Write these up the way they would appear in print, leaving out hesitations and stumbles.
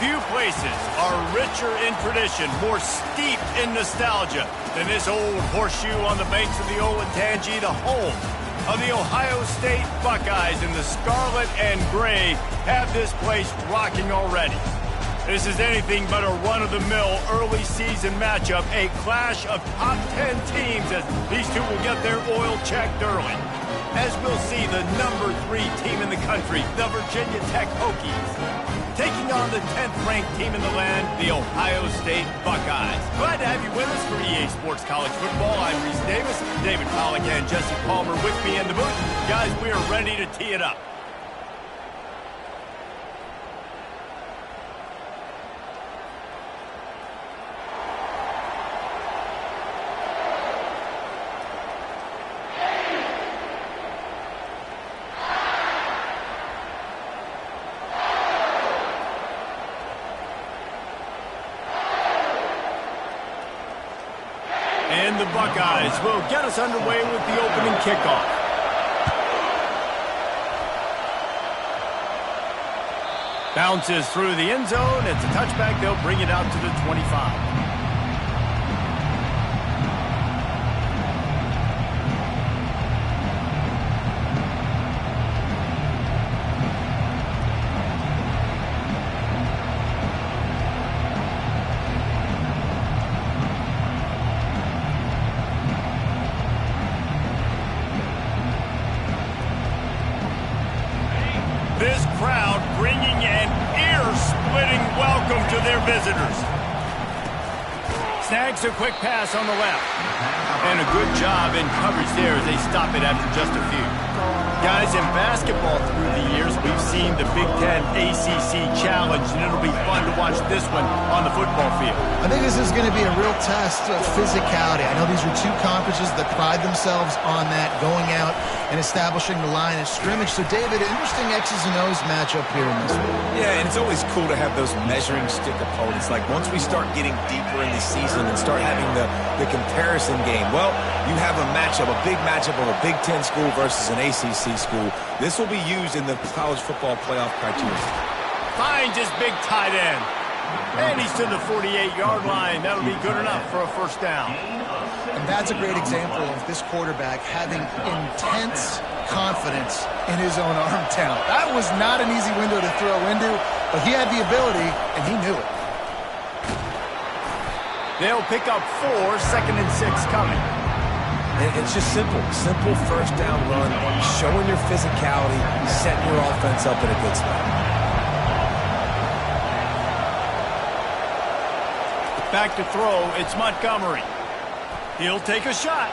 Few places are richer in tradition, more steeped in nostalgia than this old horseshoe on the banks of the old Ncaa25, the home of the Ohio State Buckeyes, and the scarlet and gray have this place rocking already. This is anything but a run-of-the-mill early season matchup, a clash of top 10 teams as these two will get their oil checked early. As we'll see the number 3 team in the country, the Virginia Tech Hokies, taking on the 10th-ranked team in the land, the Ohio State Buckeyes. Glad to have you with us for EA Sports College Football. I'm Reese Davis, David Pollack and Jesse Palmer with me in the booth. Guys, we are ready to tee it up. And the Buckeyes will get us underway with the opening kickoff. Bounces through the end zone. It's a touchback. They'll bring it out to the 25. This crowd bringing an ear-splitting welcome to their visitors. Snags a quick pass on the left. And a good job in coverage there as they stop it after just a few. Guys, in basketball through the years, we've seen the Big Ten ACC Challenge, and it'll be fun to watch this one on the football field. I think this is going to be a real test of physicality. I know these are two conferences that pride themselves on that, going out and establishing the line of scrimmage. So, David, interesting X's and O's matchup here in this one. Yeah, and it's always cool to have those measuring stick opponents. Like, once we start getting deeper in the season and start having the comparison game, well, you have a matchup, a big matchup of a Big Ten school versus an ACC school. This will be used in the college football playoff criteria. Finds his big tight end. And he's to the 48-yard line. That'll be good enough for a first down. And that's a great example of this quarterback having intense confidence in his own arm talent. That was not an easy window to throw into, but he had the ability, and he knew it. They'll pick up 4, 2nd and 6 coming. It's just simple first down run, showing your physicality, setting your offense up in a good spot. Back to throw, it's Montgomery. He'll take a shot.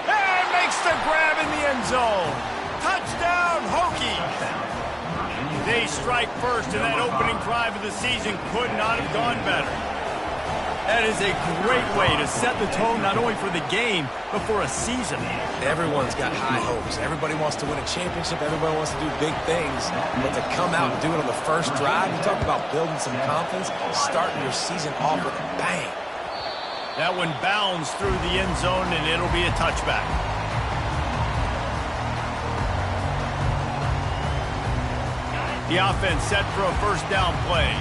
And makes the grab in the end zone. Touchdown, Hokies. They strike first, and that opening drive of the season could not have gone better. That is a great way to set the tone not only for the game, but for a season. Everyone's got high hopes. Everybody wants to win a championship. Everybody wants to do big things. But to come out and do it on the first drive, you talk about building some confidence, starting your season off with a bang. That one bounds through the end zone, and it'll be a touchback. The offense set for a first down play.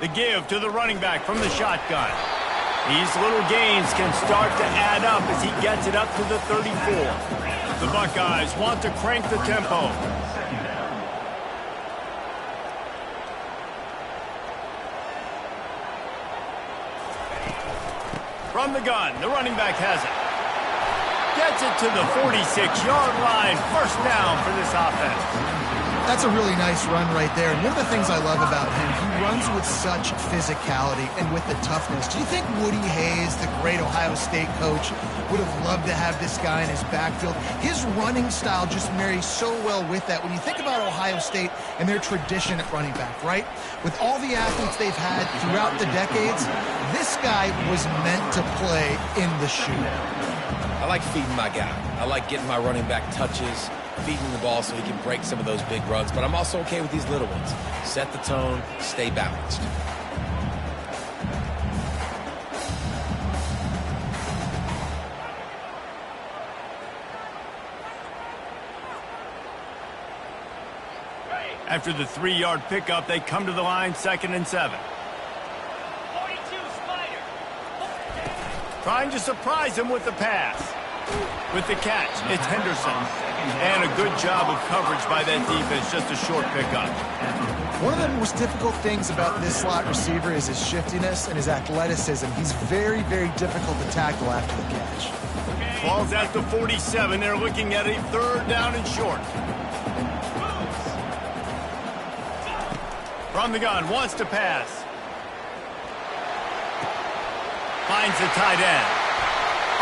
The give to the running back from the shotgun. These little gains can start to add up as he gets it up to the 34. The Buckeyes want to crank the tempo. From the gun, the running back has it. Gets it to the 46-yard line. First down for this offense. That's a really nice run right there. And one of the things I love about him, he runs with such physicality and with the toughness. Do you think Woody Hayes, the great Ohio State coach, would have loved to have this guy in his backfield? His running style just marries so well with that. When you think about Ohio State and their tradition at running back, right? With all the athletes they've had throughout the decades, this guy was meant to play in the shoe. I like feeding my guy. I like getting my running back touches, feeding the ball so he can break some of those big runs. But I'm also okay with these little ones. Set the tone, stay balanced. After the 3-yard pickup, they come to the line, 2nd and 7. 42, Spider. Trying to surprise him with the pass. With the catch, it's Henderson. And a good job of coverage by that defense, just a short pickup. One of the most difficult things about this slot receiver is his shiftiness and his athleticism. He's very, very difficult to tackle after the catch. Ball's at the 47. They're looking at a 3rd down and short. From the gun, wants to pass. Finds the tight end.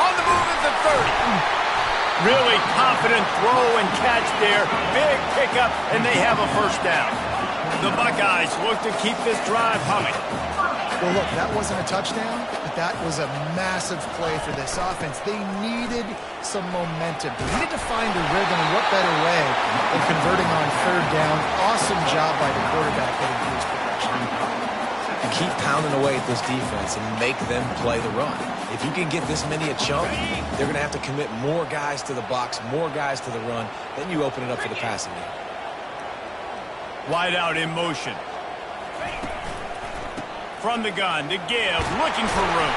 On the move at the 30. Really confident throw and catch there. Big pickup, and they have a 1st down. The Buckeyes look to keep this drive humming. Well, look, that wasn't a touchdown, but that was a massive play for this offense. They needed some momentum. They needed to find a rhythm, and what better way than converting on 3rd down. Awesome job by the quarterback getting through his progression. Keep pounding away at this defense and make them play the run. If you can get this many a chunk, they're going to have to commit more guys to the box, more guys to the run. Then you open it up for the passing game. Wide out in motion. From the gun to give, looking for room.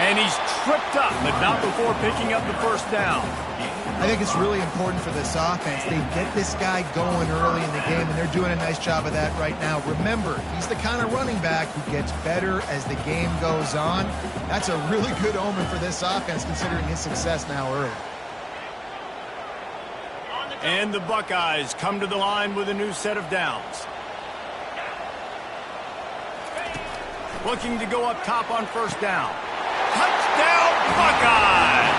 And he's tripped up, but not before picking up the 1st down. I think it's really important for this offense. They get this guy going early in the game, and they're doing a nice job of that right now. Remember, he's the kind of running back who gets better as the game goes on. That's a really good omen for this offense, considering his success now early. And the Buckeyes come to the line with a new set of downs. Looking to go up top on 1st down. Touchdown, Buckeyes!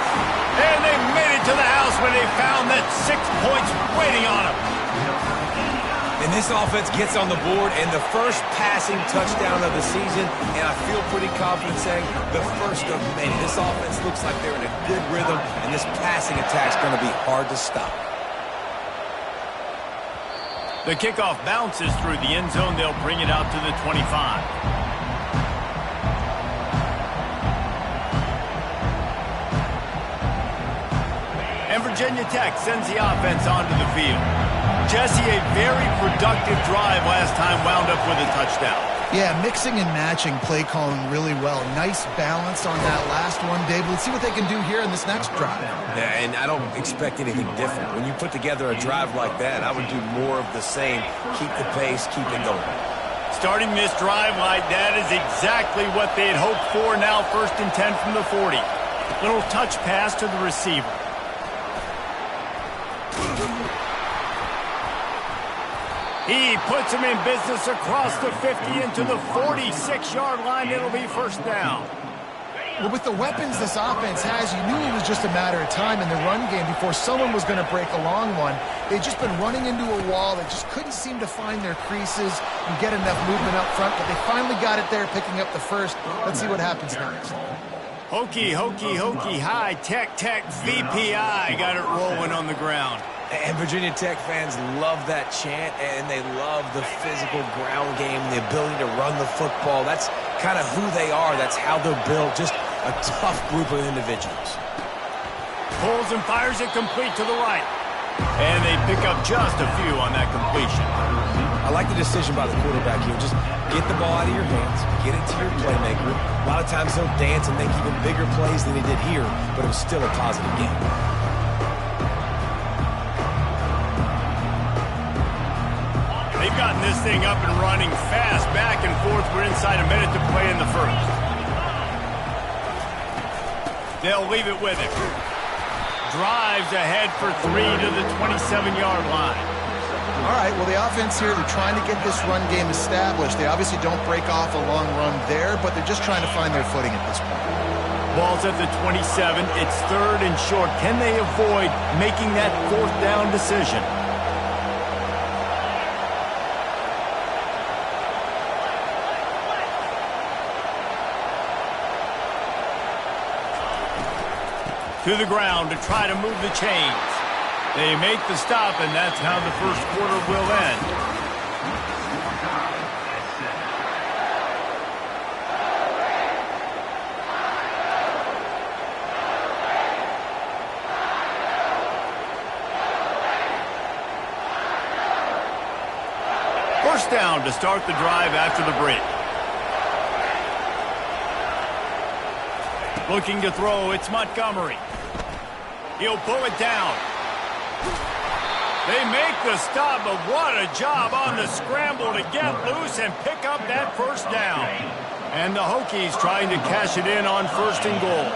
And they made it to the house when they found that 6 points waiting on them. And this offense gets on the board, and the first passing touchdown of the season, and I feel pretty confident saying the first of many. This offense looks like they're in a good rhythm, and this passing attack's going to be hard to stop. The kickoff bounces through the end zone. They'll bring it out to the 25. And Virginia Tech sends the offense onto the field. Jesse, a very productive drive last time, wound up with a touchdown. Yeah, mixing and matching play calling really well. Nice balance on that last one, Dave. Let's see what they can do here in this next drive. Yeah, and I don't expect anything different. When you put together a drive like that, I would do more of the same. Keep the pace, keep it going. Starting this drive like that is exactly what they had hoped for. Now 1st and 10 from the 40. Little touch pass to the receiver. He puts him in business across the 50 into the 46-yard line. It'll be 1st down. Well, with the weapons this offense has, you knew it was just a matter of time in the run game before someone was going to break a long one. They'd just been running into a wall. They just couldn't seem to find their creases and get enough movement up front, but they finally got it there, picking up the 1st. Let's see what happens next. Hokey, hokey, hokey, high, tech, VPI. Got it rolling on the ground. And Virginia Tech fans love that chant, and they love the physical ground game, the ability to run the football. That's kind of who they are. That's how they're built. Just a tough group of individuals. Pulls and fires it complete to the right. And they pick up just a few on that completion. I like the decision by the quarterback here. Just get the ball out of your hands, get it to your playmaker. A lot of times he'll dance and make even bigger plays than he did here, but it was still a positive game. They've gotten this thing up and running fast, back and forth. We're inside a minute to play in the 1st. They'll leave it with him. Drives ahead for 3 to the 27-yard line. All right, well, the offense here, they're trying to get this run game established. They obviously don't break off a long run there, but they're just trying to find their footing at this point. Ball's at the 27. It's 3rd and short. Can they avoid making that 4th down decision? To the ground to try to move the chains. They make the stop, and that's how the 1st quarter will end. First down to start the drive after the break. Looking to throw, it's Montgomery. He'll pull it down. They make the stop, but what a job on the scramble to get loose and pick up that first down. And the Hokies trying to cash it in on 1st and goal.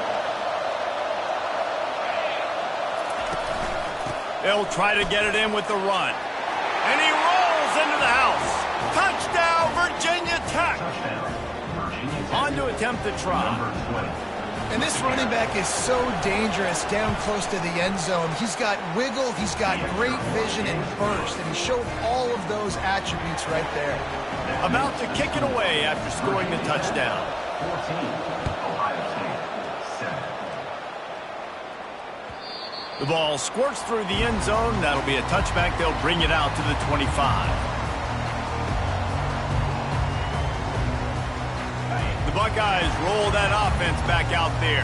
They'll try to get it in with the run. And he rolls into the house. Touchdown, Virginia Tech. On to attempt the try. And this running back is so dangerous down close to the end zone. He's got wiggle, he's got great vision and burst, and he showed all of those attributes right there. About to kick it away after scoring the touchdown. The ball squirts through the end zone. That'll be a touchback. They'll bring it out to the 25. Buckeyes roll that offense back out there.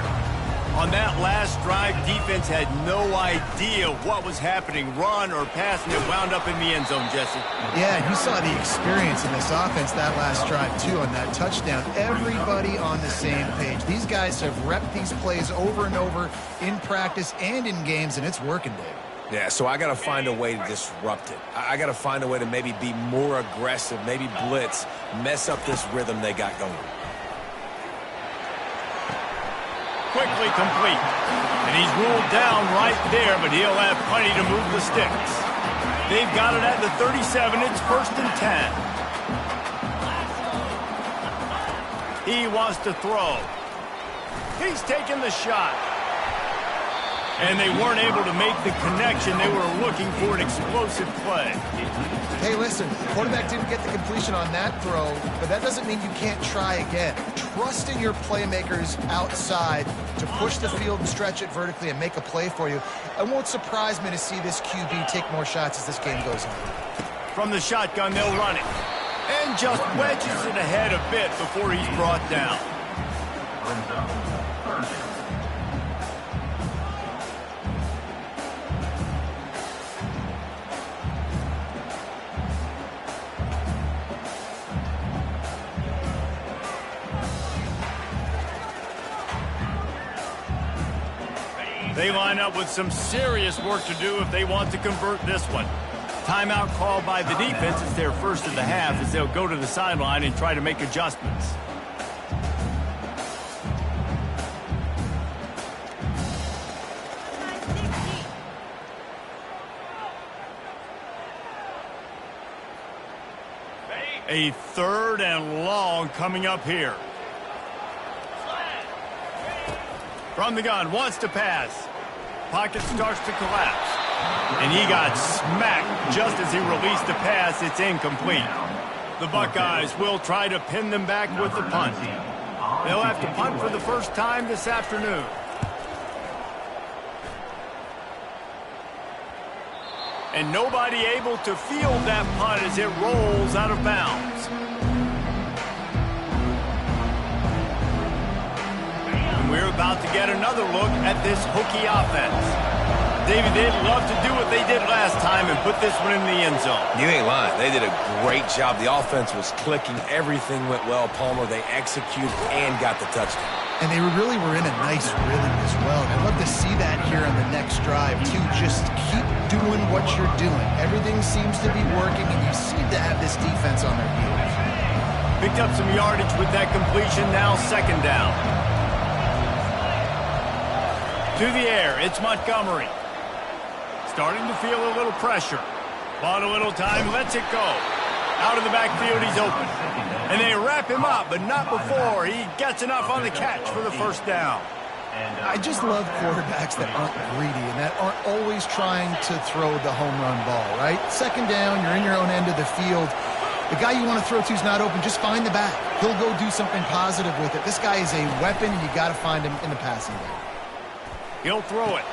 On that last drive, defense had no idea what was happening, run or pass, and it wound up in the end zone, Jesse. Yeah, and you saw the experience in this offense that last drive, too, on that touchdown. Everybody on the same page. These guys have repped these plays over and over in practice and in games, and it's working, Dave. Yeah, so I got to find a way to disrupt it. I got to find a way to maybe be more aggressive, maybe blitz, mess up this rhythm they got going. Quickly complete. And he's ruled down right there, but he'll have plenty to move the sticks. They've got it at the 37. It's 1st and 10. He wants to throw. He's taking the shot. And they weren't able to make the connection. They were looking for an explosive play. Hey, listen, the quarterback didn't get the completion on that throw, but that doesn't mean you can't try again. Trust in your playmakers outside to push the field and stretch it vertically and make a play for you. It won't surprise me to see this QB take more shots as this game goes on. From the shotgun, they'll run it. And just wedges it ahead a bit before he's brought down. They line up with some serious work to do if they want to convert this one. Timeout called by the defense. It's their first of the half as they'll go to the sideline and try to make adjustments. A 3rd and long coming up here. From the gun, wants to pass. Pocket starts to collapse. And he got smacked just as he released the pass. It's incomplete. The Buckeyes will try to pin them back with the punt. They'll have to punt for the first time this afternoon. And nobody able to field that punt as it rolls out of bounds. We're about to get another look at this Hokie offense. David, they'd love to do what they did last time and put this one in the end zone. You ain't lying. They did a great job. The offense was clicking. Everything went well, Palmer. They executed and got the touchdown. And they really were in a nice rhythm as well. I'd love to see that here on the next drive, too. Just keep doing what you're doing. Everything seems to be working, and you seem to have this defense on their heels. Picked up some yardage with that completion. Now 2nd down. To the air, it's Montgomery. Starting to feel a little pressure. Bought a little time, lets it go. Out of the backfield, he's open. And they wrap him up, but not before he gets enough on the catch for the 1st down. I just love quarterbacks that aren't greedy and that aren't always trying to throw the home run ball, right? 2nd down, you're in your own end of the field. The guy you want to throw to is not open. Just find the back. He'll go do something positive with it. This guy is a weapon, and you got to find him in the passing game. He'll throw it.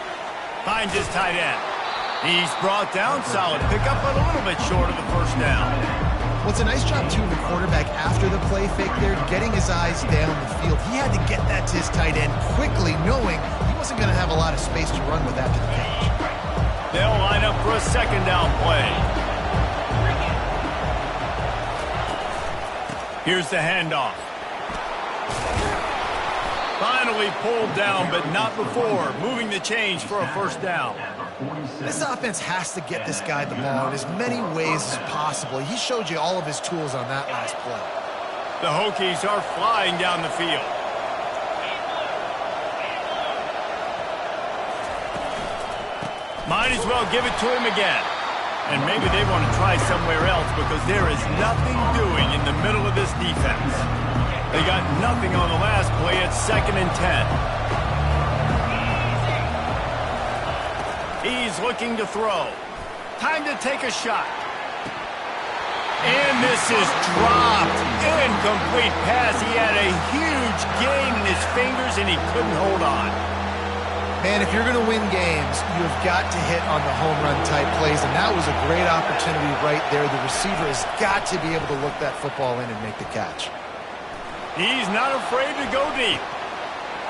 Finds his tight end. He's brought down. Solid pickup, but a little bit short of the 1st down. Well, it's a nice job, too, of the quarterback after the play fake there, getting his eyes down the field. He had to get that to his tight end quickly, knowing he wasn't going to have a lot of space to run with after the catch. They'll line up for a 2nd down play. Here's the handoff. Finally pulled down, but not before. Moving the change for a first down. This offense has to get this guy the ball in as many ways as possible. He showed you all of his tools on that last play. The Hokies are flying down the field. Might as well give it to him again. And maybe they want to try somewhere else because there is nothing doing in the middle of this defense. They got nothing on the last play. It's 2nd and 10. He's looking to throw. Time to take a shot. And this is dropped. Incomplete pass. He had a huge gain in his fingers and he couldn't hold on. Man, if you're going to win games, you have got to hit on the home run type plays, and that was a great opportunity right there. The receiver has got to be able to look that football in and make the catch. He's not afraid to go deep.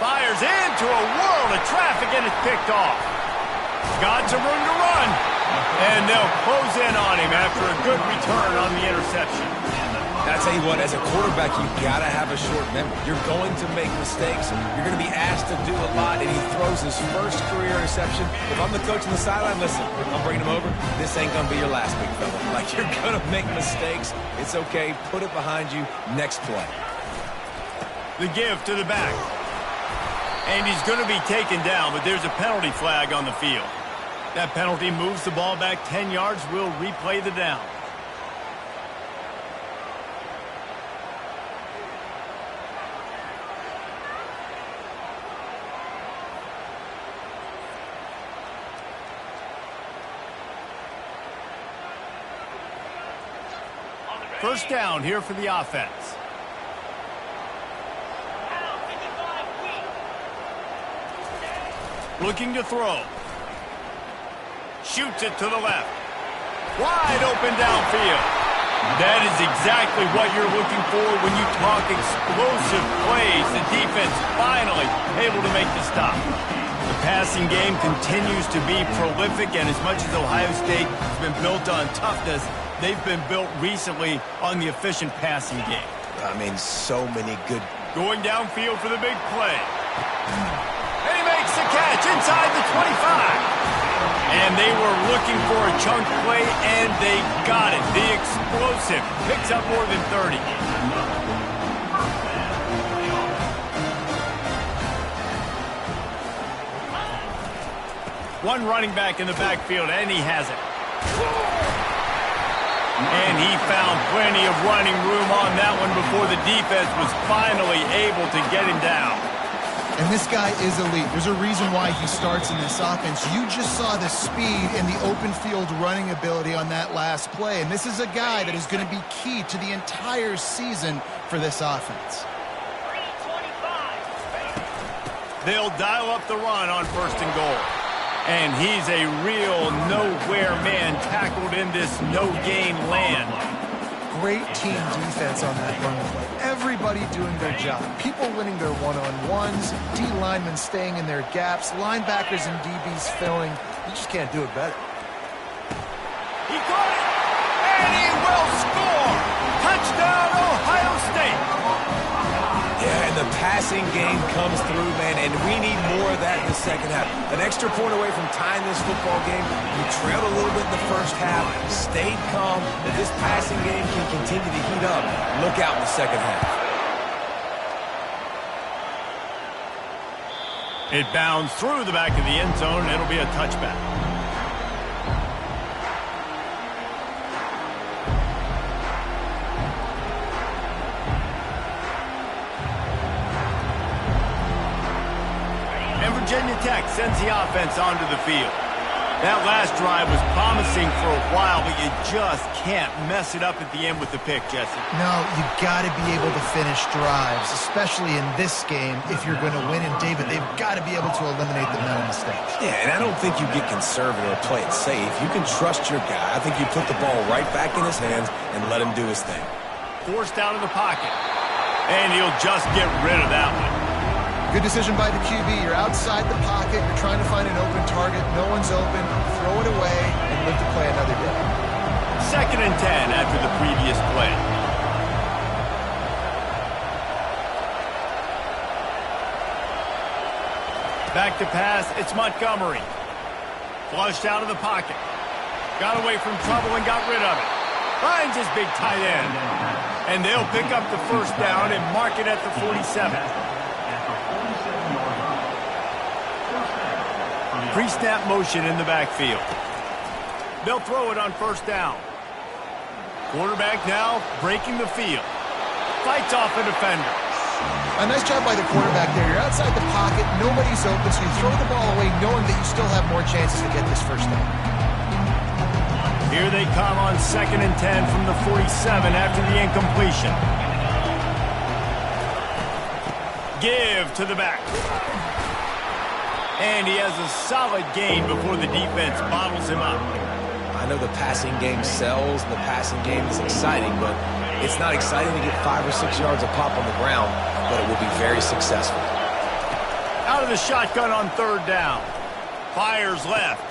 Fires into a world of traffic and it's picked off. Got some room to run. And they'll close in on him after a good return on the interception. I tell you what, as a quarterback, you've got to have a short memory. You're going to make mistakes. You're going to be asked to do a lot, and he throws his first career interception. If I'm the coach on the sideline, listen, I'm bringing him over. This ain't going to be your last, big fella. Like, you're going to make mistakes. It's okay. Put it behind you. Next play. The give to the back. And he's going to be taken down, but there's a penalty flag on the field. That penalty moves the ball back 10 yards. We'll replay the down. First down here for the offense. Looking to throw. Shoots it to the left. Wide open downfield. That is exactly what you're looking for when you talk explosive plays. The defense finally able to make the stop. The passing game continues to be prolific, and as much as Ohio State has been built on toughness, they've been built recently on the efficient passing game. I mean, so many good. Going downfield for the big play. And he makes the catch inside the 25. And they were looking for a chunk play, and they got it. The explosive picks up more than 30. One running back in the backfield, and he has it. And he found plenty of running room on that one before the defense was finally able to get him down. And this guy is elite. There's a reason why he starts in this offense. You just saw the speed and the open field running ability on that last play. And this is a guy that is going to be key to the entire season for this offense. They'll dial up the run on 1st and goal. And he's a real nowhere man tackled in this no-gain land. Great team defense on that run play. Everybody doing their job. People winning their one-on-ones, D linemen staying in their gaps, linebackers and DBs filling. You just can't do it better. He caught it, and he will score. Touchdown, Ohio State. Yeah, and the passing game comes through, man, and we need more of that in the second half. An extra point away from tying this football game. We trailed a little bit in the first half, stayed calm, but this passing game can continue to heat up. Look out in the second half. It bounds through the back of the end zone, and it'll be a touchback. Virginia Tech sends the offense onto the field. That last drive was promising for a while, but you just can't mess it up at the end with the pick, Jesse. No, you've got to be able to finish drives, especially in this game if you're going to win. And, David, they've got to be able to eliminate the mental mistakes. Yeah, and I don't think you get conservative or play it safe. You can trust your guy. I think you put the ball right back in his hands and let him do his thing. Forced out of the pocket. And he'll just get rid of that one. Good decision by the QB. You're outside the pocket. You're trying to find an open target. No one's open. Throw it away and live to play another day. 2nd and 10 after the previous play. Back to pass, it's Montgomery. Flushed out of the pocket. Got away from trouble and got rid of it. Finds his big tight end. And they'll pick up the first down and mark it at the 47. Pre-snap motion in the backfield. They'll throw it on first down. Quarterback now breaking the field. Fights off a defender. A nice job by the quarterback there. You're outside the pocket, nobody's open, so you throw the ball away knowing that you still have more chances to get this first down. Here they come on 2nd and 10 from the 47 after the incompletion. Give to the back. And he has a solid gain before the defense bottles him up. I know the passing game sells and the passing game is exciting, but it's not exciting to get 5 or 6 yards of pop on the ground, but it will be very successful. Out of the shotgun on 3rd down. Fires left.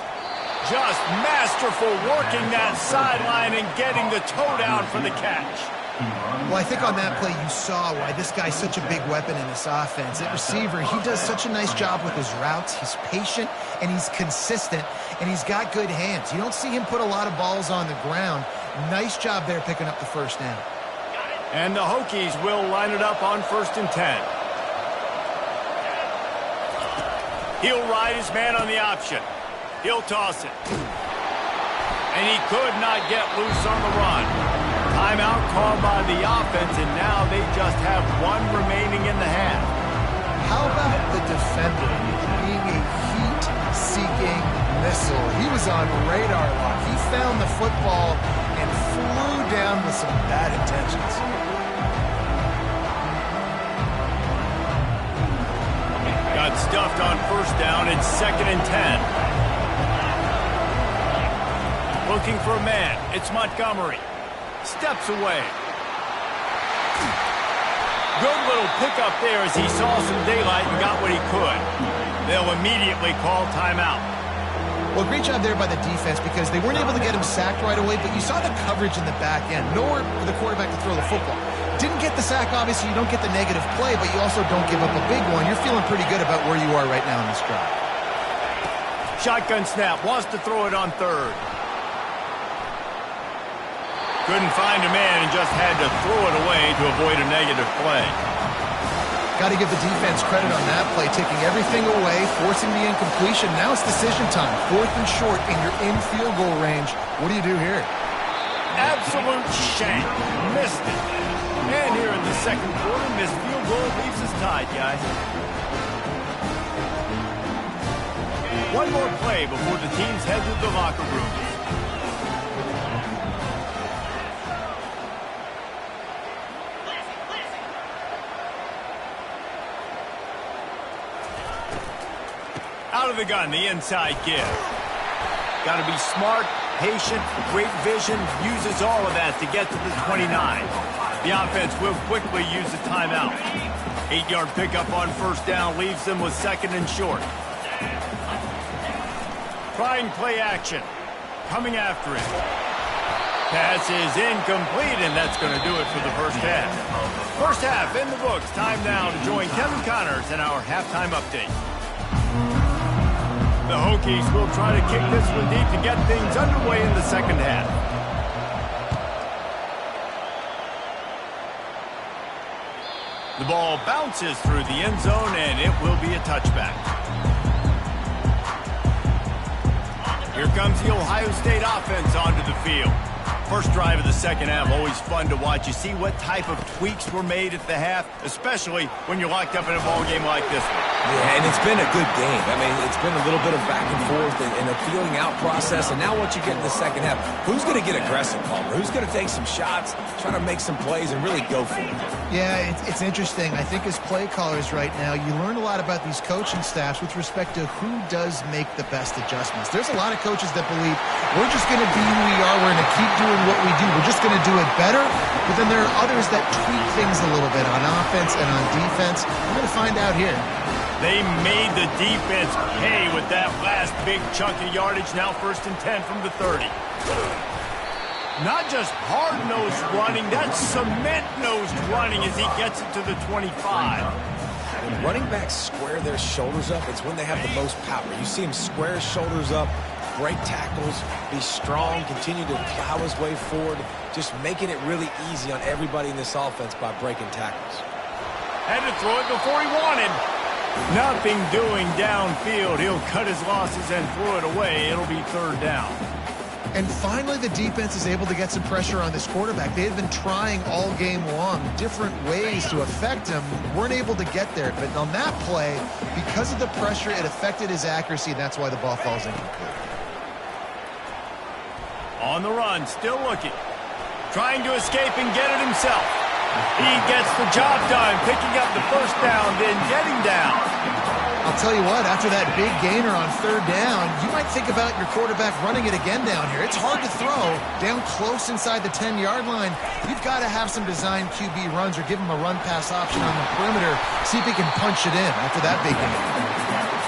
Just masterful working that sideline and getting the toe down for the catch. Well, I think on that play you saw why this guy's such a big weapon in this offense. At receiver, he does such a nice job with his routes. He's patient, and he's consistent, and he's got good hands. You don't see him put a lot of balls on the ground. Nice job there picking up the first down. And the Hokies will line it up on 1st and 10. He'll ride his man on the option. He'll toss it. And he could not get loose on the run. Timeout called by the offense, and now they just have 1 remaining in the half. How about the defender being a heat-seeking missile? He was on radar lock. He found the football and flew down with some bad intentions. Got stuffed on 1st down. It's 2nd and 10. Looking for a man. It's Montgomery. Steps away. Good little pickup there as he saw some daylight and got what he could. They'll immediately call timeout. Well, great job there by the defense because they weren't able to get him sacked right away, but you saw the coverage in the back end. Nowhere for the quarterback to throw the football. Didn't get the sack, obviously. You don't get the negative play, but you also don't give up a big one. You're feeling pretty good about where you are right now in this drive. Shotgun snap. Wants to throw it on 3rd. Couldn't find a man and just had to throw it away to avoid a negative play. Got to give the defense credit on that play, taking everything away, forcing the incompletion. Now it's decision time. 4th and short, and you're in field goal range. What do you do here? Absolute shank. Missed it. And here in the 2nd quarter, missed field goal leaves us tied, guys. 1 more play before the teams head to the locker rooms. Out of the gun, the inside give. Got to be smart, patient, great vision, uses all of that to get to the 29. The offense will quickly use the timeout. 8-yard pickup on 1st down leaves them with 2nd and short. Trying play action. Coming after it. Pass is incomplete, and that's going to do it for the first half. First half in the books. Time now to join Kevin Connors in our halftime update. The Hokies will try to kick this one deep to get things underway in the 2nd half. The ball bounces through the end zone, and it will be a touchback. Here comes the Ohio State offense onto the field. First drive of the 2nd half, always fun to watch. You see what type of tweaks were made at the half, especially when you're locked up in a ball game like this one. Yeah, and it's been a good game. I mean, it's been a little bit of back and forth and a feeling out process. And now what you get in the 2nd half, who's going to get aggressive, Palmer? Who's going to take some shots, try to make some plays, and really go for it? Yeah, it's interesting. I think as play callers right now, you learn a lot about these coaching staffs with respect to who does make the best adjustments. There's a lot of coaches that believe we're just going to be who we are. We're going to keep doing what we do. We're just going to do it better. But then there are others that tweak things a little bit on offense and on defense. We're going to find out here. They made the defense pay with that last big chunk of yardage. Now 1st and 10 from the 30. Not just hard-nosed running, that's cement-nosed running as he gets it to the 25. When running backs square their shoulders up, it's when they have the most power. You see him square his shoulders up, break tackles, be strong, continue to plow his way forward, just making it really easy on everybody in this offense by breaking tackles. Had to throw it before he wanted. Nothing doing downfield. He'll cut his losses and throw it away. It'll be third down. And finally, the defense is able to get some pressure on this quarterback. They had been trying all game long different ways to affect him. Weren't able to get there. But on that play, because of the pressure, it affected his accuracy, and that's why the ball falls incomplete. On the run, still looking. Trying to escape and get it himself. He gets the job done, picking up the first down, then getting down. I'll tell you what, after that big gainer on third down, you might think about your quarterback running it again down here. It's hard to throw down close inside the 10-yard line. You've got to have some designed QB runs or give him a run-pass option on the perimeter. See if he can punch it in after that big gainer.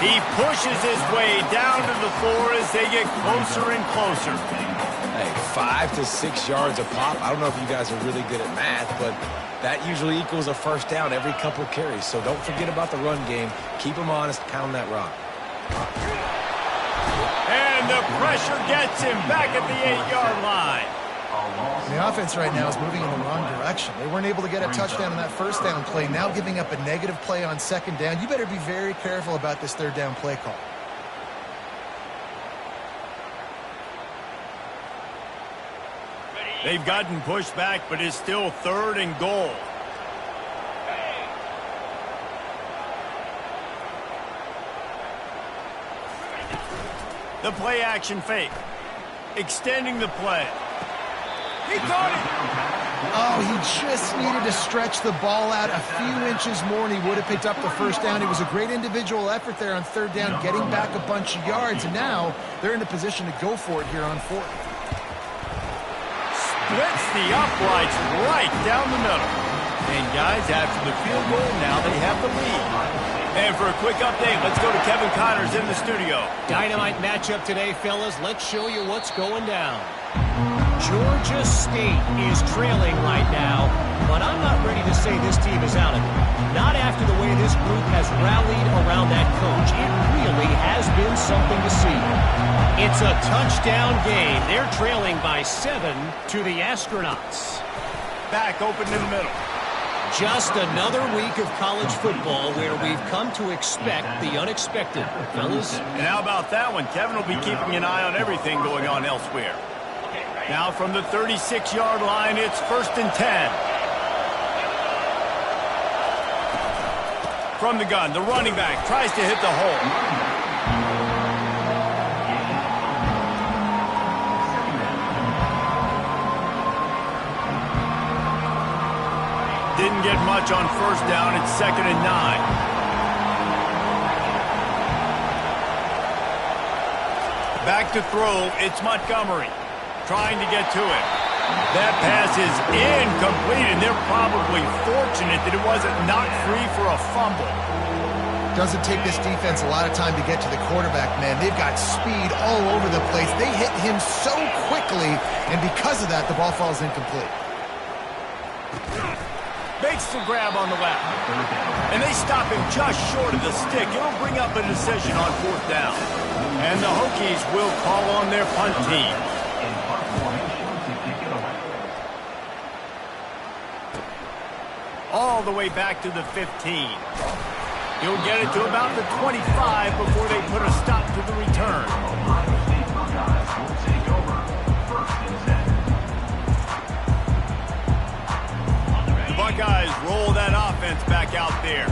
He pushes his way down to the floor as they get closer and closer. Hey, 5 to 6 yards a pop. I don't know if you guys are really good at math, but that usually equals a first down every couple carries. So don't forget about the run game. Keep them honest, pound that rock. And the pressure gets him back at the 8-yard line. The offense right now is moving in the wrong direction. They weren't able to get a touchdown on that first down play. Now giving up a negative play on second down. You better be very careful about this third down play call. They've gotten pushed back, but it's still third and goal. The play action fake. Extending the play. He caught it. Oh, he just needed to stretch the ball out a few inches more and he would have picked up the first down. It was a great individual effort there on third down, getting back a bunch of yards, and now they're in a position to go for it here on fourth. Splits the uprights right down the middle. And guys, after the field goal, now they have the lead. And for a quick update, let's go to Kevin Connors in the studio. Dynamite matchup today, fellas. Let's show you what's going down. Georgia State is trailing right now, but I'm not ready to say this team is out of it. Not after the way this group has rallied around that coach. It really has been something to see. It's a touchdown game. They're trailing by 7 to the Astronauts. Back open in the middle. Just another week of college football where we've come to expect the unexpected, fellas. And how about that one? Kevin will be keeping an eye on everything going on elsewhere. Now from the 36-yard line, it's 1st and 10. From the gun, the running back tries to hit the hole. Didn't get much on first down. It's 2nd and 9. Back to throw. It's Montgomery trying to get to it. That pass is incomplete, and they're probably fortunate that it wasn't knocked free for a fumble. Doesn't take this defense a lot of time to get to the quarterback, man. They've got speed all over the place. They hit him so quickly, and because of that, the ball falls incomplete. Makes the grab on the left. And they stop him just short of the stick. It'll bring up a decision on 4th down. And the Hokies will call on their punt team. All the way back to the 15. He'll get it to about the 25 before they put a stop to the return. The Buckeyes roll that offense back out there.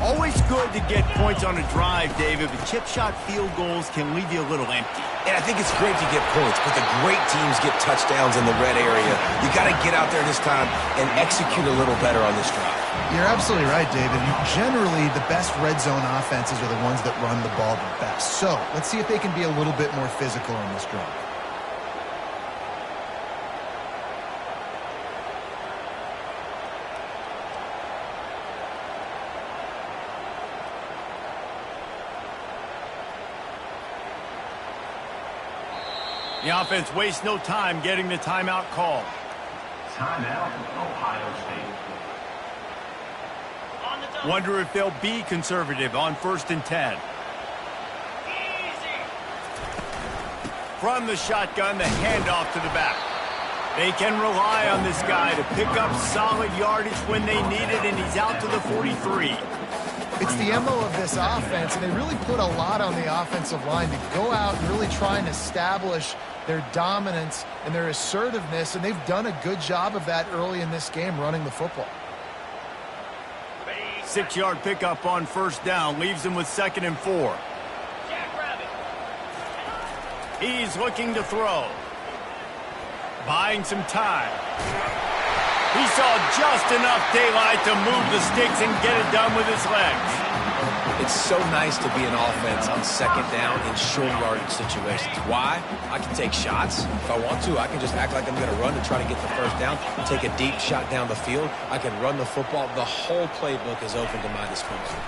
Always good to get points on a drive, David, but chip shot field goals can leave you a little empty. And I think it's great to get points, but the great teams get touchdowns in the red area. You got to get out there this time and execute a little better on this drive. You're absolutely right, David. Generally, the best red zone offenses are the ones that run the ball the best. So let's see if they can be a little bit more physical on this drive. The offense wastes no time getting the timeout called. Timeout, Ohio State. On Wonder if they'll be conservative on 1st and 10. From the shotgun, the handoff to the back. They can rely on this guy to pick up solid yardage when they need it, and he's out to the 43. It's the MO of this offense, and they really put a lot on the offensive line to go out and really try and establish their dominance and their assertiveness, and they've done a good job of that early in this game running the football. 6-yard pickup on 1st down leaves them with 2nd and 4. He's looking to throw. Buying some time. He saw just enough daylight to move the sticks and get it done with his legs. It's so nice to be an offense on 2nd down in short yardage situations. Why? I can take shots. If I want to, I can just act like I'm going to run to try to get the 1st down, take a deep shot down the field. I can run the football. The whole playbook is open to my disposal.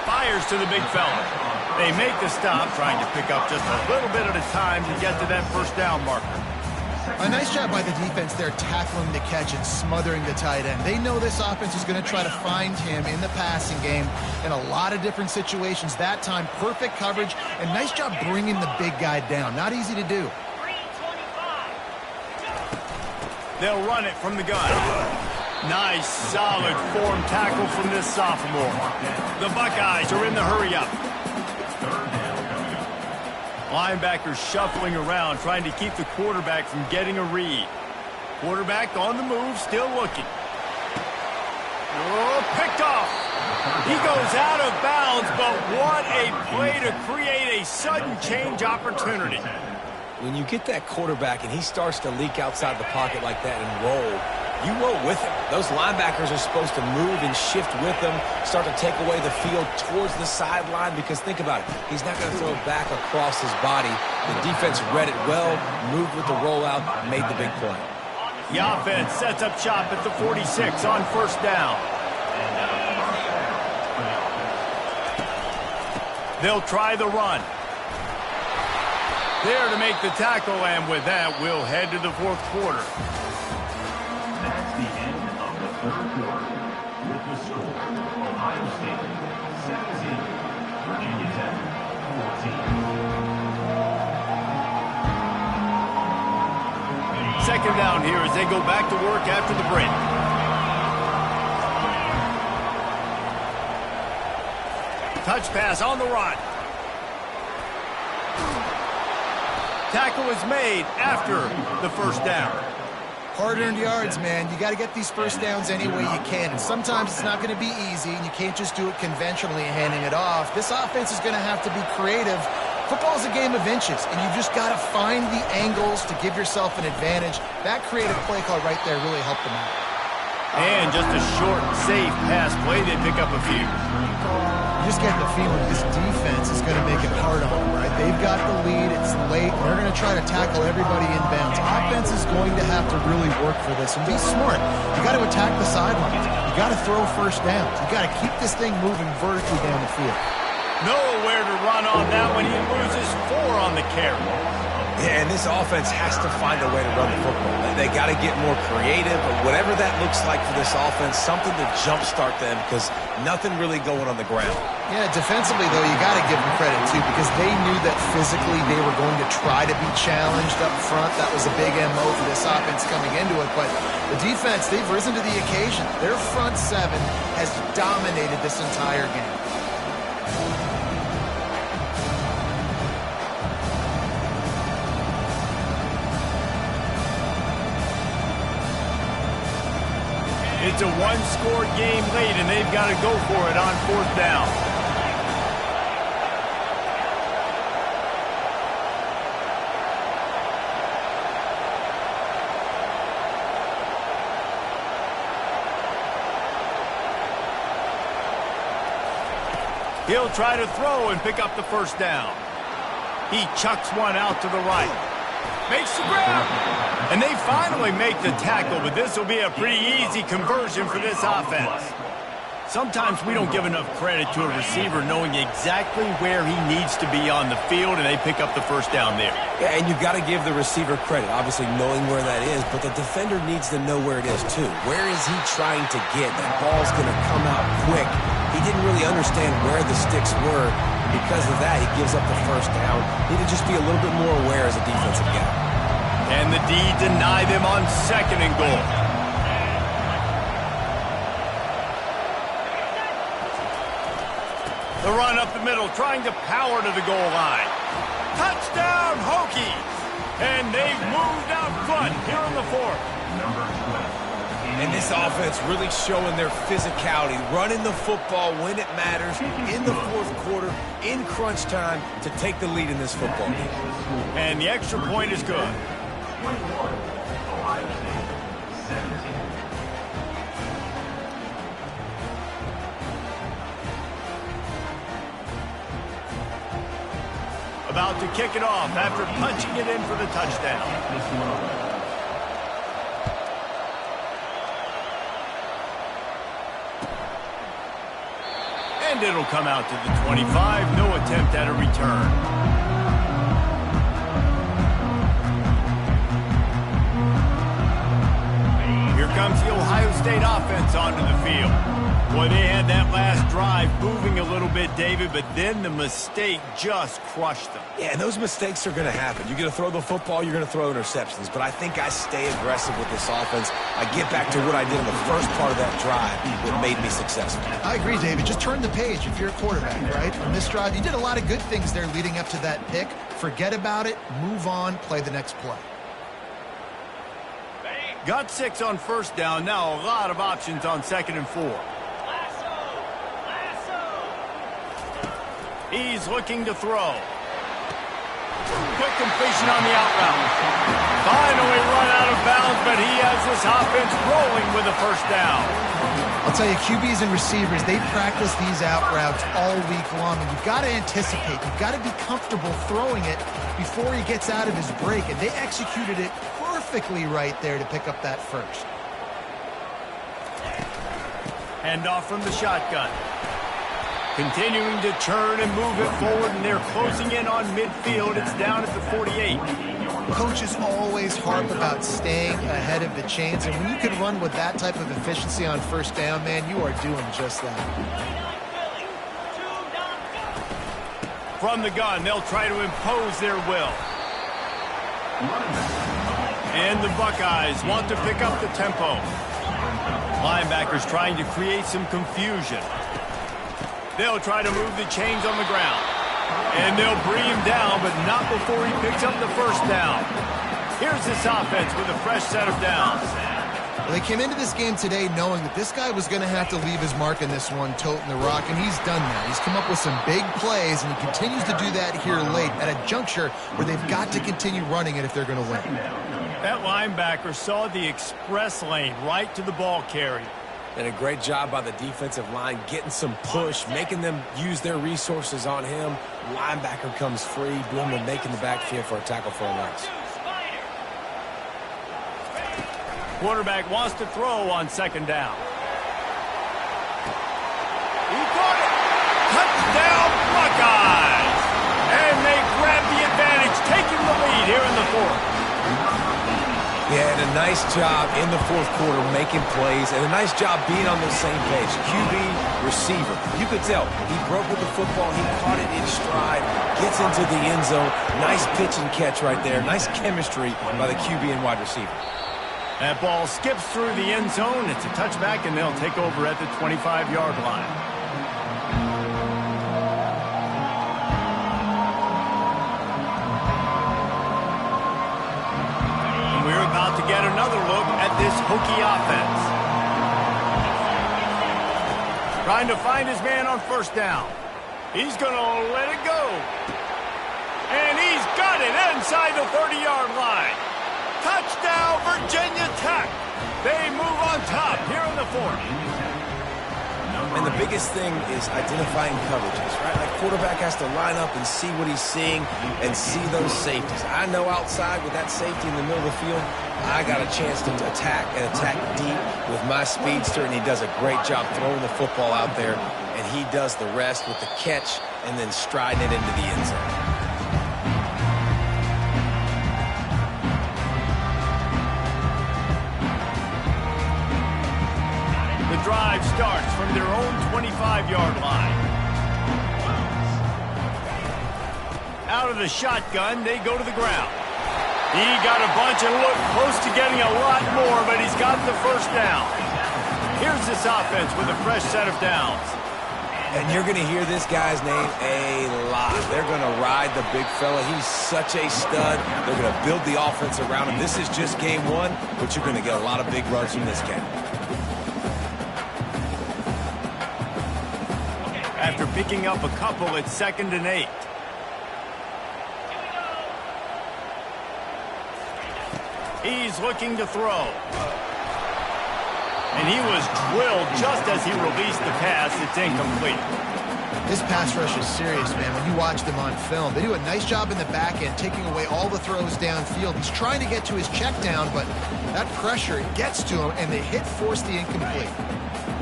Fires to the big fella. They make the stop, trying to pick up just a little bit at a time to get to that 1st down marker. A nice job by the defense there, tackling the catch and smothering the tight end. They know this offense is going to try to find him in the passing game in a lot of different situations. That time, perfect coverage, and nice job bringing the big guy down. Not easy to do. They'll run it from the gun. Nice, solid form tackle from this sophomore. The Buckeyes are in the hurry-up. Linebackers shuffling around, trying to keep the quarterback from getting a read. Quarterback on the move, still looking. Oh, picked off. He goes out of bounds, but what a play to create a sudden change opportunity. When you get that quarterback and he starts to leak outside the pocket like that and roll, you roll with him. Those linebackers are supposed to move and shift with him, start to take away the field towards the sideline, because think about it. He's not going to throw back across his body. The defense read it well, moved with the rollout, made the big play. The offense sets up shop at the 46 on 1st down. They'll try the run. There to make the tackle, and with that, we'll head to the 4th quarter. That's the end of the 3rd quarter. With the score, Ohio State 17, Virginia Tech 14. 2nd down here as they go back to work after the break. Touch pass on the run. Tackle is made after the 1st down. Hard-earned yards, man. You got to get these 1st downs any way you can. And sometimes it's not going to be easy, and you can't just do it conventionally handing it off. This offense is going to have to be creative. Football's a game of inches, and you've just got to find the angles to give yourself an advantage. That creative play call right there really helped them out. And just a short, safe pass play. They pick up a few. You just get the feeling this defense is going to make it hard on them, right? They've got the lead. It's late. They're going to try to tackle everybody inbounds. Offense is going to have to really work for this and be smart. You got to attack the sidelines. You got to throw 1st downs. You got to keep this thing moving vertically down the field. Nowhere to run on that one. He loses 4 on the carry. Yeah, and this offense has to find a way to run the football. They got to get more creative, or whatever that looks like for this offense, something to jumpstart them, because nothing really going on the ground. Yeah, defensively, though, you got to give them credit, too, because they knew that physically they were going to try to be challenged up front. That was a big MO for this offense coming into it, but the defense, they've risen to the occasion. Their front 7 has dominated this entire game. It's a 1-score game late, and they've got to go for it on 4th down. He'll try to throw and pick up the 1st down. He chucks one out to the right. Makes the grab. And they finally make the tackle, but this will be a pretty easy conversion for this offense. Sometimes we don't give enough credit to a receiver knowing exactly where he needs to be on the field, and they pick up the first down there. Yeah, and you've got to give the receiver credit, obviously knowing where that is, but the defender needs to know where it is too. Where is he trying to get? That ball's going to come out quick. He didn't really understand where the sticks were. Because of that, he gives up the first down. Need to just be a little bit more aware as a defensive guy. And the D deny them on 2nd and goal. The run up the middle, trying to power to the goal line. Touchdown, Hokies! And they've moved out front here in the 4th. And this offense really showing their physicality, running the football when it matters, in the 4th quarter, in crunch time, to take the lead in this football game. And the extra point is good. 21, Ohio State, 17. About to kick it off after punching it in for the touchdown. And it'll come out to the 25. No attempt at a return. Here comes the Ohio State offense onto the field. Boy, they had that last drive moving a little bit, David, but then the mistake just crushed them. Yeah, and those mistakes are going to happen. You're going to throw the football, you're going to throw interceptions. But I think I stay aggressive with this offense. I get back to what I did in the first part of that drive that made me successful. I agree, David. Just turn the page if you're a quarterback, right? On this drive, you did a lot of good things there leading up to that pick. Forget about it, move on, play the next play. Got 6 on 1st down. Now a lot of options on 2nd and 4. He's looking to throw. Quick completion on the out route. Finally run out of bounds, but he has this offense rolling with a 1st down. I'll tell you, QBs and receivers, they practice these out routes all week long, and you've got to anticipate. You've got to be comfortable throwing it before he gets out of his break, and they executed it perfectly right there to pick up that 1st. Hand off from the shotgun. Continuing to turn and move it forward, and they're closing in on midfield. It's down at the 48. Coaches always harp about staying ahead of the chains, and when you can run with that type of efficiency on 1st down, man, you are doing just that. From the gun, they'll try to impose their will. And the Buckeyes want to pick up the tempo. Linebackers trying to create some confusion. They'll try to move the chains on the ground. And they'll bring him down, but not before he picks up the 1st down. Here's this offense with a fresh set of downs. Well, they came into this game today knowing that this guy was going to have to leave his mark in this one, toting the rock, and he's done that. He's come up with some big plays, and he continues to do that here late at a juncture where they've got to continue running it if they're going to win. That linebacker saw the express lane right to the ball carrier. And a great job by the defensive line, getting some push, making them use their resources on him. Linebacker comes free, boom, and making the backfield for a tackle for a loss. Quarterback wants to throw on 2nd down. He caught it. Touchdown, Buckeyes! And they grab the advantage, taking the lead here in the 4th. Yeah, and a nice job in the 4th quarter making plays, and a nice job being on the same page. QB, receiver. You could tell he broke with the football. He caught it in stride, gets into the end zone. Nice pitch and catch right there. Nice chemistry by the QB and wide receiver. That ball skips through the end zone. It's a touchback, and they'll take over at the 25-yard line. About to get another look at this Hokie offense. Trying to find his man on 1st down. He's going to let it go. And he's got it inside the 30-yard line. Touchdown, Virginia Tech. They move on top here in the 4th. And the biggest thing is identifying coverages, right? Like quarterback has to line up and see what he's seeing and see those safeties. I know outside with that safety in the middle of the field, I got a chance to attack and attack deep with my speedster, and he does a great job throwing the football out there, and he does the rest with the catch and then striding it into the end zone. The drive starts from their own 25-yard line. Out of the shotgun, they go to the ground. He got a bunch and looked close to getting a lot more, but he's got the first down. Here's this offense with a fresh set of downs. And you're going to hear this guy's name a lot. They're going to ride the big fella. He's such a stud. They're going to build the offense around him. This is just game one, but you're going to get a lot of big runs from this game. After picking up a couple, it's 2nd and 8. He's looking to throw. And he was drilled just as he released the pass. It's incomplete. This pass rush is serious, man. When you watch them on film, they do a nice job in the back end, taking away all the throws downfield. He's trying to get to his check down, but that pressure gets to him, and they force the incomplete.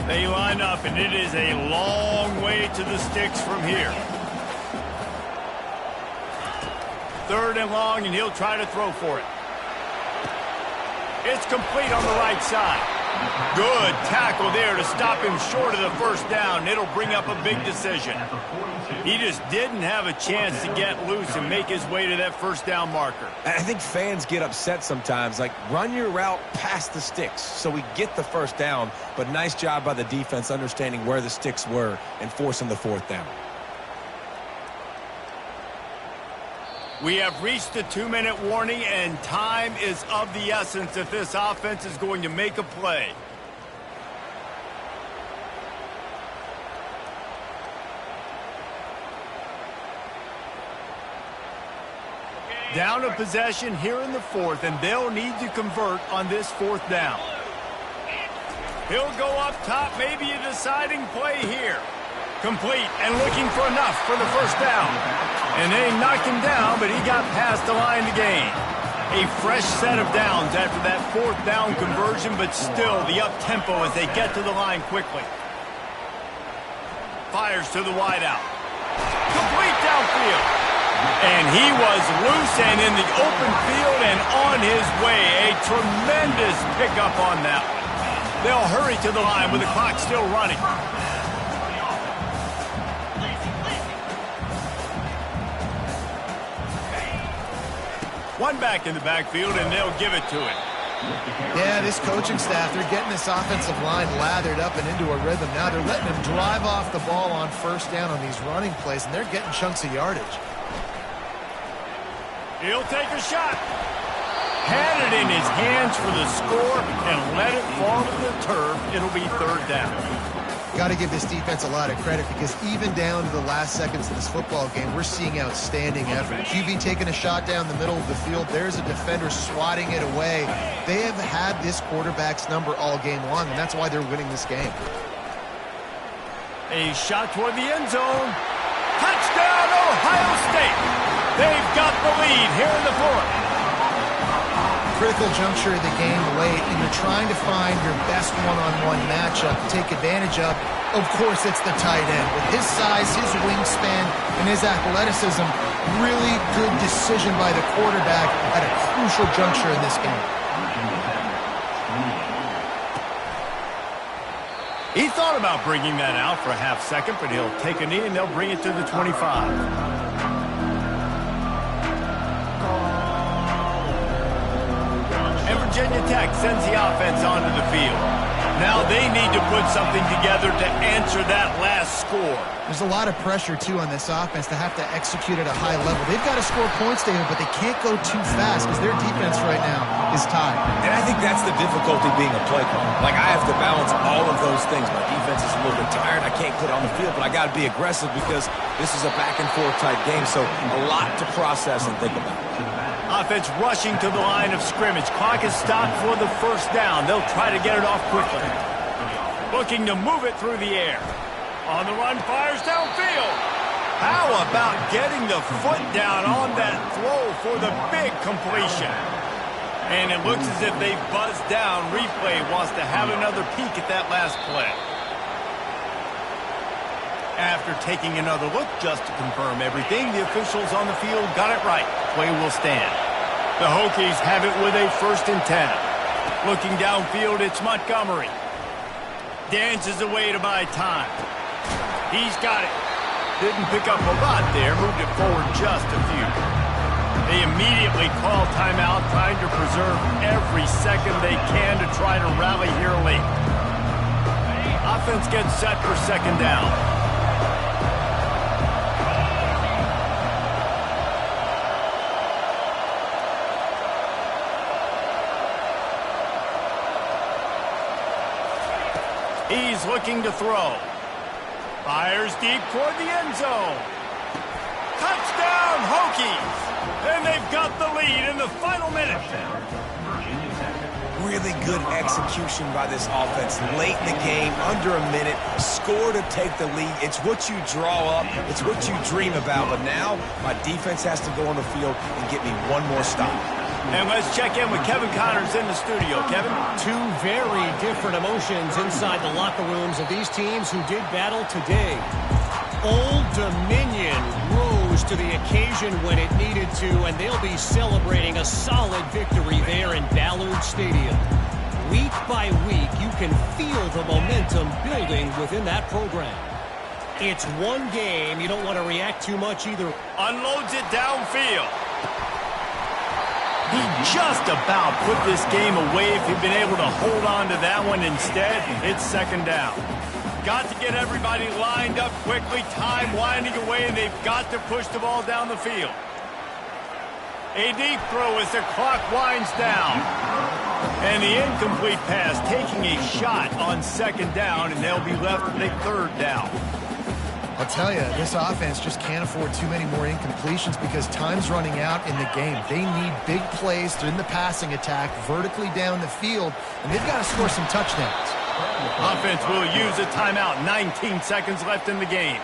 They line up, and it is a long way to the sticks from here. 3rd and long, and he'll try to throw for it. It's complete on the right side. Good tackle there to stop him short of the first down. It'll bring up a big decision. He just didn't have a chance to get loose and make his way to that first down marker. I think fans get upset sometimes, like run your route past the sticks so we get the first down, but nice job by the defense understanding where the sticks were and forcing the 4th down. We have reached the 2-minute warning, and time is of the essence if this offense is going to make a play. Down a possession here in the 4th, and they'll need to convert on this 4th down. He'll go up top, maybe a deciding play here. Complete and looking for enough for the first down. And they knocked him down, but he got past the line to gain. A fresh set of downs after that 4th down conversion, but still the up-tempo as they get to the line quickly. Fires to the wideout. Complete downfield. And he was loose and in the open field and on his way. A tremendous pickup on that one. They'll hurry to the line with the clock still running. One back in the backfield, and they'll give it to it. Yeah, this coaching staff, they're getting this offensive line lathered up and into a rhythm. Now they're letting him drive off the ball on first down on these running plays, and they're getting chunks of yardage. He'll take a shot. Had it in his hands for the score and let it fall to the turf. It'll be 3rd down. Got to give this defense a lot of credit because even down to the last seconds of this football game, we're seeing outstanding effort. QB taking a shot down the middle of the field. There's a defender swatting it away. They have had this quarterback's number all game long, and that's why they're winning this game. A shot toward the end zone. Touchdown, Ohio State. They've got the lead here in the 4th. Critical juncture of the game late, and you're trying to find your best one-on-one matchup to take advantage of. Of course, it's the tight end. With his size, his wingspan, and his athleticism, really good decision by the quarterback at a crucial juncture in this game. He thought about bringing that out for a half second, but he'll take a knee and they'll bring it to the 25. And Virginia Tech sends the offense onto the field. Now they need to put something together to answer that last score. There's a lot of pressure, too, on this offense to have to execute at a high level. They've got to score points, David, but they can't go too fast because their defense right now is tied. And I think that's the difficulty being a play caller. Like, I have to balance all of those things. My defense is a little bit tired. I can't put it on the field, but I got to be aggressive because this is a back-and-forth type game, so a lot to process and think about. Offense rushing to the line of scrimmage. Clock is stopped for the first down. They'll try to get it off quickly. Looking to move it through the air. On the run, fires downfield. How about getting the foot down on that throw for the big completion? And it looks as if they've buzzed down. Replay wants to have another peek at that last play. After taking another look just to confirm everything, the officials on the field got it right. Play will stand. The Hokies have it with a 1st and 10. Looking downfield, it's Montgomery. Dances away to buy time. He's got it. Didn't pick up a lot there, moved it forward just a few. They immediately call timeout, trying to preserve every second they can to try to rally here late. Offense gets set for 2nd down. He's looking to throw. Fires deep toward the end zone. Touchdown, Hokies! And they've got the lead in the final minute. Really good execution by this offense late in the game, under a minute, a score to take the lead. It's what you draw up, it's what you dream about. But now my defense has to go on the field and get me one more stop. And let's check in with Kevin Connors in the studio. Kevin? Two very different emotions inside the locker rooms of these teams who did battle today. Old Dominion rose to the occasion when it needed to, and they'll be celebrating a solid victory there in Ballard Stadium. Week by week, you can feel the momentum building within that program. It's one game. You don't want to react too much either. Unloads it downfield. He just about put this game away if he'd been able to hold on to that one. Instead, it's 2nd down. Got to get everybody lined up quickly, time winding away, and they've got to push the ball down the field. A deep throw as the clock winds down. And the incomplete pass taking a shot on 2nd down, and they'll be left with a 3rd down. I'll tell you, this offense just can't afford too many more incompletions because time's running out in the game. They need big plays in the passing attack, vertically down the field, and they've got to score some touchdowns. Offense will use a timeout. 19 seconds left in the game.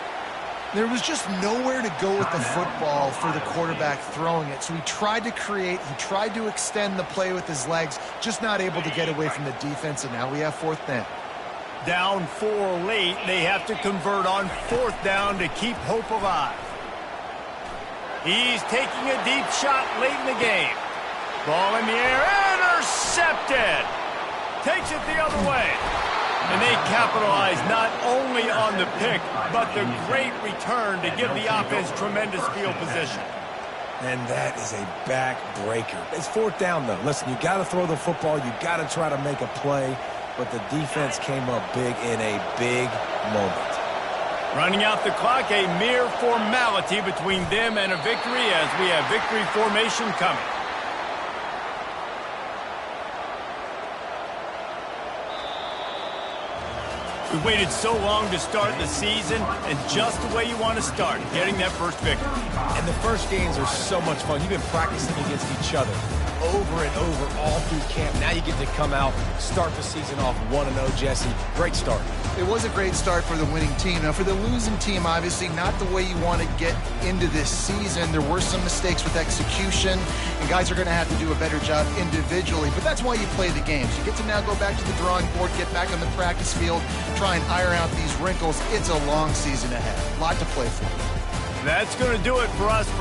There was just nowhere to go with the football for the quarterback throwing it. So he tried to create, he tried to extend the play with his legs, just not able to get away from the defense, and now we have 4th down. Down 4 late, they have to convert on 4th down to keep hope alive. He's taking a deep shot late in the game. Ball in the air, intercepted! Takes it the other way. And they capitalize not only on the pick, but the great return to give the offense tremendous field position. And that is a backbreaker. It's 4th down, though. Listen, you got to throw the football. You got to try to make a play. But the defense came up big in a big moment. Running out the clock, a mere formality between them and a victory as we have victory formation coming. We waited so long to start the season, and just the way you want to start, getting that first victory. And the first games are so much fun. You've been practicing against each other over and over all through camp. Now you get to come out, start the season off 1-0, Jesse. Great start. It was a great start for the winning team. Now, for the losing team, obviously not the way you want to get into this season. There were some mistakes with execution, and guys are going to have to do a better job individually. But that's why you play the games. You get to now go back to the drawing board, get back on the practice field, try and iron out these wrinkles. It's a long season ahead. A lot to play for. That's going to do it for us.